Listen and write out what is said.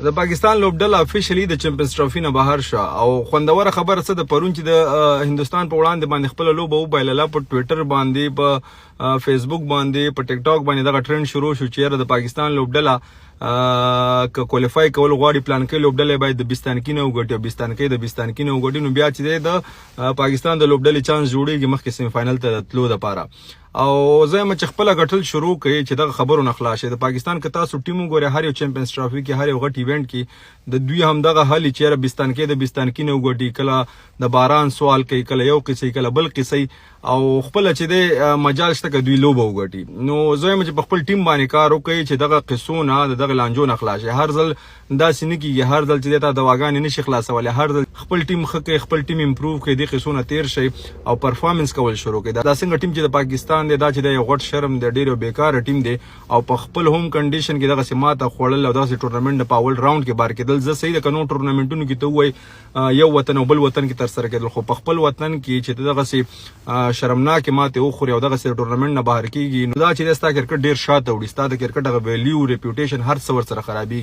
د پاکستان لوبډله افیشلی د چمپیونز ټرافي نه بهر شو او خوندوره خبره څه د پرون چې د هندستان په وړاندې باندې خپل لوبه وبایلله په ټویټر باندې په فیسبوک باندې په ټیک ټاک باندې دغه ټرند شروع شو چې د پاکستان لوبډله که کوالیفای کول غواړي پلان کې لوبډله باید د بستانکي نه وګټي او بستانکي د بستانکي نه وګټي نو بیا چې د پاکستان د لوبډلې چانس جوړیږي مخکې سیمی فائنل ته تلو لپاره او زه هم چې خپل غټل شروع کړي چې دغه خبرونه خلاص شي د پاکستان که تاسو ټیم وګورئ هر یو چمپیونز ټرافي کې هر یو غټ ایونت کې د دوی هم دغه حل چې بستانکي د بستانکي نه وګټي کله د باران سوال کوي کله یو قصې کله بل قصې او خپل چې د مجال شته که دوی لوبه وګټي نو زه هم چې په خپل ټیم باندې کار وکړي چې دغه قصو نه دغه لانجو نه خلاص شي هر ځل داسې نه کېږي هر ځل چې تا دواګانې نشي خلاصولی هر ځل خپل ټیم ښه کوي خپل ټیم امپروو کوي دې قصو نه تیر شي او پرفارمنس کول شروع کوي دا څنګه ټیم چې د پاکستان دی دا چې د یو غټ شرم د ډېر بیکاره ټیم دی او په خپل هوم کنډیشن کې دغسې ماته خوړل او دغسې ټورنمنټ په اول راوند کې بار کېدل زه صحیح ده که نور ټورنمنټونو کې ته ووایي یو وطن او بل وطن کې ترسره کېدل خو په خپل وطن کې چې ته دغسې شرمناکې ماتې وخورې او دغسې ټورنمنټ نه بهر کېږي نو دا چې دی ستا کرکټ ډېر شاته وړي ستا د کرکټ هغه ویلیو ریپیوټیشن هر څه ورسره خرابېږي